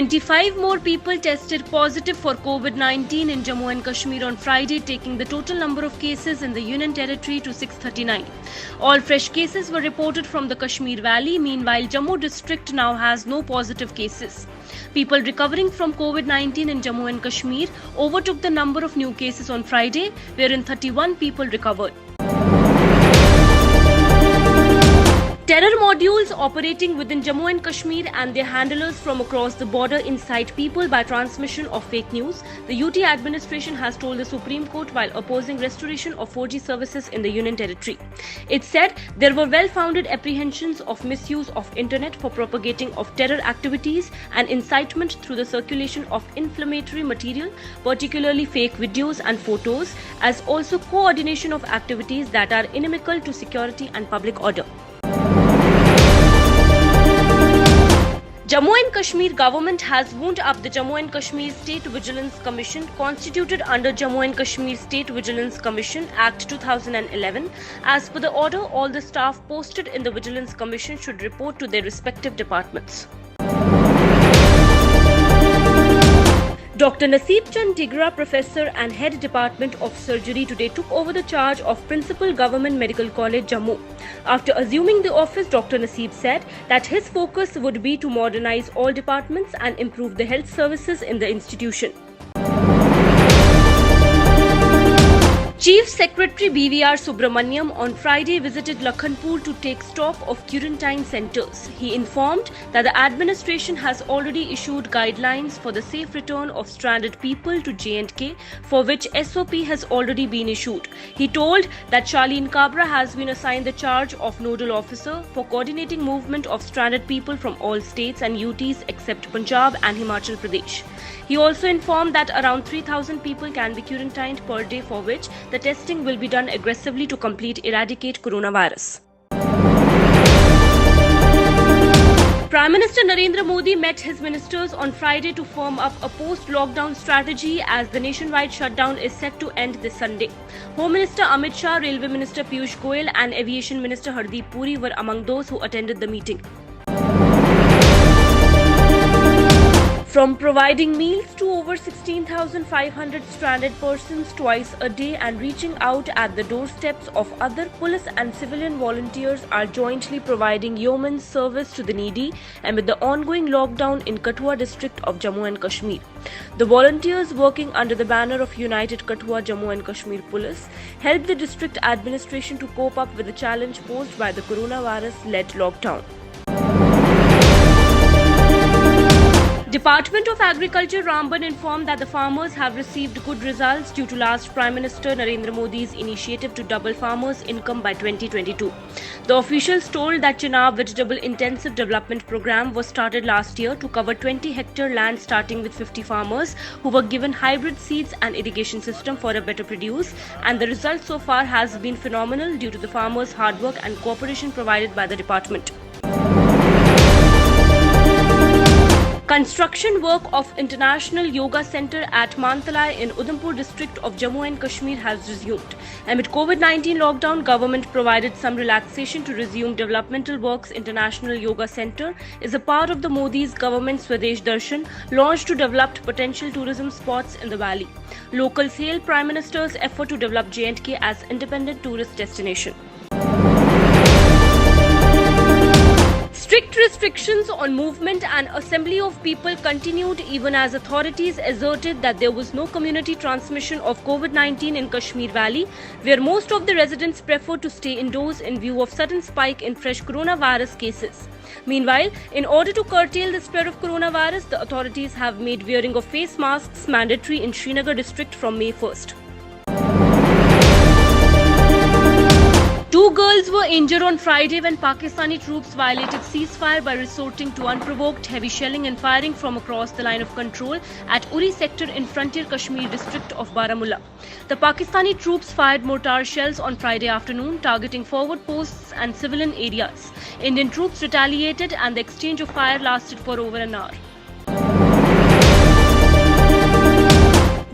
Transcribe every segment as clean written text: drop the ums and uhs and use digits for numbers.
25 more people tested positive for COVID-19 in Jammu and Kashmir on Friday, taking the total number of cases in the Union Territory to 639. All fresh cases were reported from the Kashmir Valley. Meanwhile, Jammu district now has no positive cases. People recovering from COVID-19 in Jammu and Kashmir overtook the number of new cases on Friday, wherein 31 people recovered. Terror modules operating within Jammu and Kashmir and their handlers from across the border incite people by transmission of fake news, the UT administration has told the Supreme Court while opposing restoration of 4G services in the Union Territory. It said there were well-founded apprehensions of misuse of internet for propagating of terror activities and incitement through the circulation of inflammatory material, particularly fake videos and photos, as also coordination of activities that are inimical to security and public order. Jammu and Kashmir government has wound up the Jammu and Kashmir State Vigilance Commission constituted under Jammu and Kashmir State Vigilance Commission Act 2011. As per the order, all the staff posted in the Vigilance Commission should report to their respective departments. Dr. Naseeb Chand Digra, Professor and Head Department of Surgery, today took over the charge of Principal Government Medical College, Jammu. After assuming the office, Dr. Naseeb said that his focus would be to modernize all departments and improve the health services in the institution. Chief Secretary BVR Subramaniam on Friday visited Lakhanpur to take stock of quarantine centres. He informed that the administration has already issued guidelines for the safe return of stranded people to J&K, for which SOP has already been issued. He told that Charlene Kabra has been assigned the charge of nodal officer for coordinating movement of stranded people from all states and UTs except Punjab and Himachal Pradesh. He also informed that around 3,000 people can be quarantined per day, for which the testing will be done aggressively to eradicate coronavirus. Prime Minister Narendra Modi met his ministers on Friday to firm up a post-lockdown strategy as the nationwide shutdown is set to end this Sunday. Home Minister Amit Shah, Railway Minister Piyush Goyal and Aviation Minister Hardeep Puri were among those who attended the meeting. From providing meals to over 16,500 stranded persons twice a day and reaching out at the doorsteps of other police and civilian volunteers are jointly providing yeoman's service to the needy amid the ongoing lockdown in Kathua district of Jammu and Kashmir. The volunteers working under the banner of United Kathua Jammu and Kashmir Police helped the district administration to cope up with the challenge posed by the coronavirus-led lockdown. Department of Agriculture Ramban informed that the farmers have received good results due to last Prime Minister Narendra Modi's initiative to double farmers' income by 2022. The officials told that Chenab Vegetable Intensive Development Program was started last year to cover 20-hectare land starting with 50 farmers who were given hybrid seeds and irrigation system for a better produce, and the result so far has been phenomenal due to the farmers' hard work and cooperation provided by the department. Construction work of International Yoga Centre at Mantalai in Udhampur district of Jammu and Kashmir has resumed. Amid COVID-19 lockdown, government provided some relaxation to resume developmental works. International Yoga Centre is a part of the Modi's government Swadesh Darshan launched to develop potential tourism spots in the valley. Locals hail Prime Minister's effort to develop J&K as independent tourist destination. Strict restrictions on movement and assembly of people continued even as authorities asserted that there was no community transmission of COVID-19 in Kashmir Valley, where most of the residents preferred to stay indoors in view of sudden spike in fresh coronavirus cases. Meanwhile, in order to curtail the spread of coronavirus, the authorities have made wearing of face masks mandatory in Srinagar district from May 1st. Two girls were injured on Friday when Pakistani troops violated ceasefire by resorting to unprovoked heavy shelling and firing from across the line of control at Uri sector in Frontier Kashmir district of Baramulla. The Pakistani troops fired mortar shells on Friday afternoon, targeting forward posts and civilian areas. Indian troops retaliated and the exchange of fire lasted for over an hour.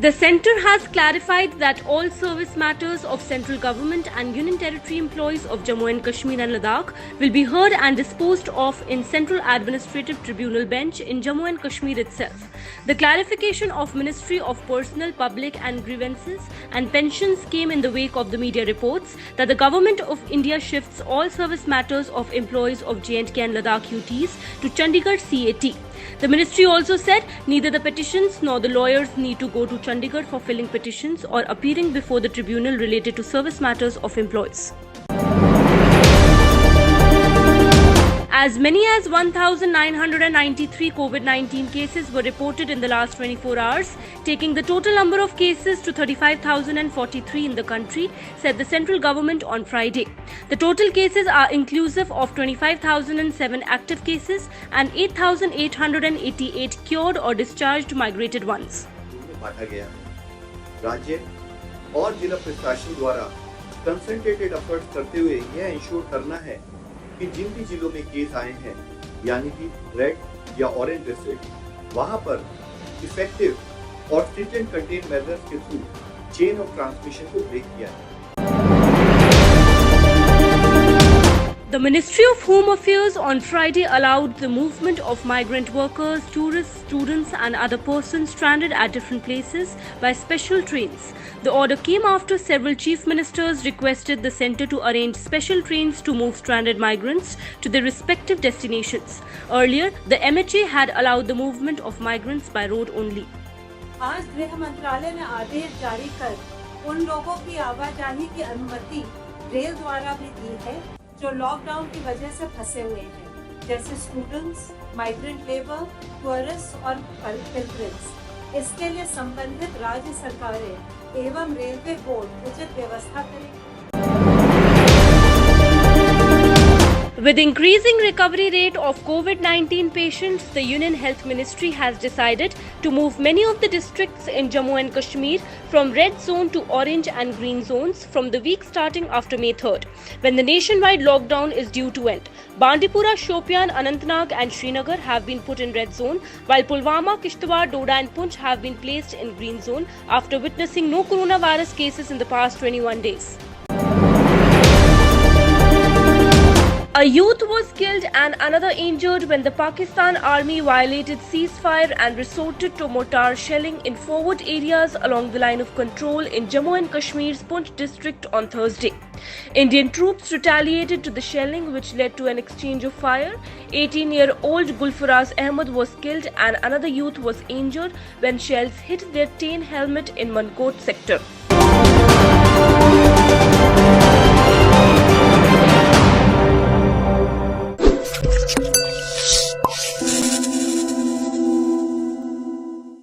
The centre has clarified that all service matters of central government and Union Territory employees of Jammu and Kashmir and Ladakh will be heard and disposed of in Central Administrative Tribunal bench in Jammu and Kashmir itself. The clarification of Ministry of Personnel, Public and Grievances and Pensions came in the wake of the media reports that the Government of India shifts all service matters of employees of J&K and Ladakh UTs to Chandigarh CAT. The ministry also said neither the petitions nor the lawyers need to go to Chandigarh for filling petitions or appearing before the tribunal related to service matters of employees. As many as 1,993 COVID-19 cases were reported in the last 24 hours, taking the total number of cases to 35,043 in the country, said the central government on Friday. The total cases are inclusive of 25,007 active cases and 8,888 cured or discharged migrated ones. बांटा गया है। राज्य और जिला प्रशासन द्वारा concentrated efforts करते हुए यह इंश्योर करना है कि जिन भी जिलों में केस आए हैं यानी कि रेड या ऑरेंज डिस्ट्रिक्ट वहां पर इफेक्टिव और स्ट्रिक्ट कंटेन मेजर्स के थ्रू चेन ऑफ ट्रांसमिशन को ब्रेक किया है। The Ministry of Home Affairs on Friday allowed the movement of migrant workers, tourists, students and other persons stranded at different places by special trains. The order came after several chief ministers requested the centre to arrange special trains to move stranded migrants to their respective destinations. Earlier, the MHA had allowed the movement of migrants by road only. आज गृह मंत्रालय ने आदेश जारी कर उन लोगों की आवाजाही की अनुमति रेल द्वारा भी दी है जो लॉकडाउन की वजह से फंसे हुए हैं, जैसे स्टूडेंट्स, माइग्रेंट लेबर, टूरिस्ट और पिलग्रिम्स। इसके लिए संबंधित राज्य सरकारें एवं रेलवे बोर्ड उचित व्यवस्था करें। With increasing recovery rate of COVID-19 patients, the Union Health Ministry has decided to move many of the districts in Jammu and Kashmir from red zone to orange and green zones from the week starting after May 3rd, when the nationwide lockdown is due to end. Bandipora, Shopian, Anantnag and Srinagar have been put in red zone, while Pulwama, Kishtwar, Doda and Poonch have been placed in green zone after witnessing no coronavirus cases in the past 21 days. A youth was killed and another injured when the Pakistan Army violated ceasefire and resorted to mortar shelling in forward areas along the line of control in Jammu and Kashmir's Poonch district on Thursday. Indian troops retaliated to the shelling, which led to an exchange of fire. 18-year-old Gulfaraz Ahmed was killed and another youth was injured when shells hit their Tain helmet in Mankot sector.